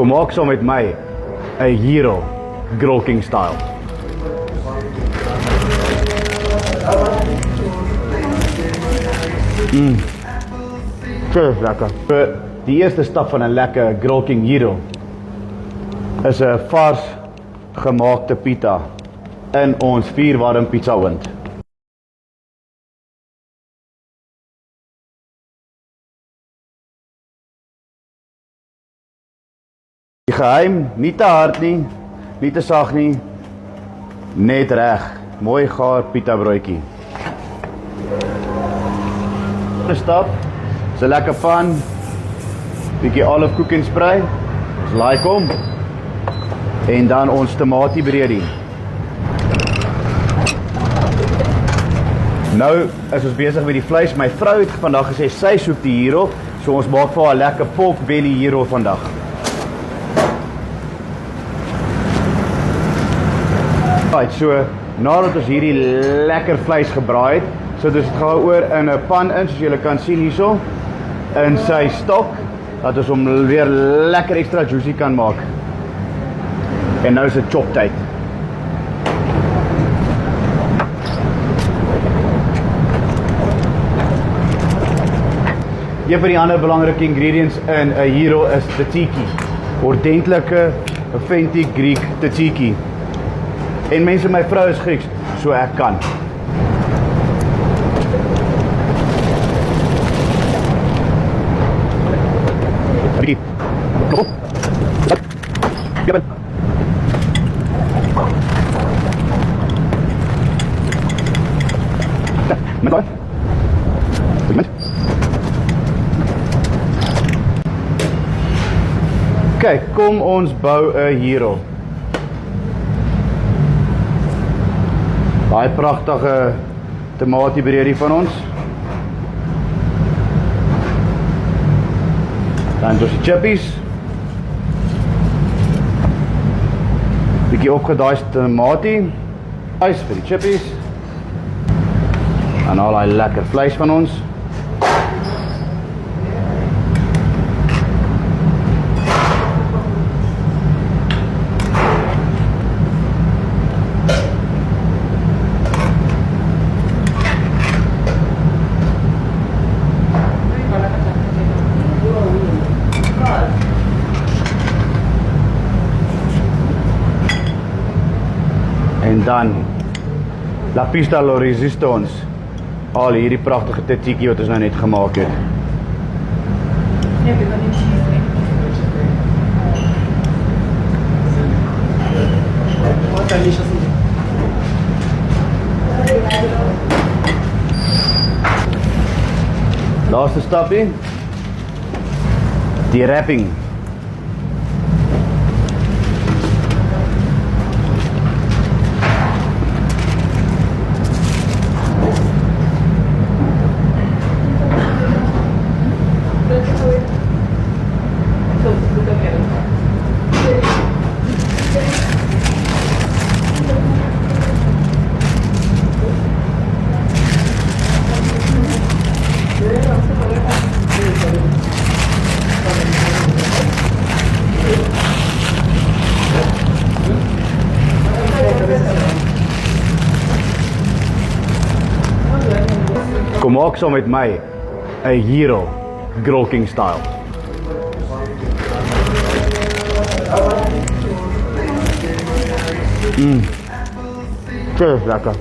Kom maak saam met my 'n Hero Grill King style. Dit is lekker. Die eerste stap van 'n lekker Grill King Hero is 'n vars gemaakte pita in ons vuurwarm pizza oond. Die geheim, nie te hard nie, nie te sag nie, net reg, mooi gaar pita broodjie. Die stap, is 'n lekker pan, bietjie olive cooking spray, ons laai kom, en dan ons tamatie breadie. Nou is ons besig met die vleis. My vrou het vandag gesê sy soek die Hero, so ons maak vir haar 'n lekker pork belly Hero vandag. Right, so nadat ons hierdie lekker vleis gebraai het, so dit gaan oor in 'n pan in, soos julle kan sien hierso, in sy stok, dat ons hom weer lekker extra juicy kan maak. En nou is dit chop tyd. Een van die ander belangrike ingredients in 'n Hero is tzatziki. Ordentlike, authentic Greek tzatziki. En mense, my vrou is Grieks, so ek kan. Kyk, kom ons bou 'n Hero. Daai pragtige tamatie breadie van ons. Dan dus die chippies. Bietjie opgedaai tamatie. Ys vir die chippies. En al daai lekker vleis van ons. En dan la pista lo resistance, al hierdie pragtige tzatziki wat ons nou net gemaak het. Ja, dit is nie cheese nie. Wat delicious. Laaste stapie, die wrapping. Kom maak saam met my 'n Hero Grill King style. Dit is lekker.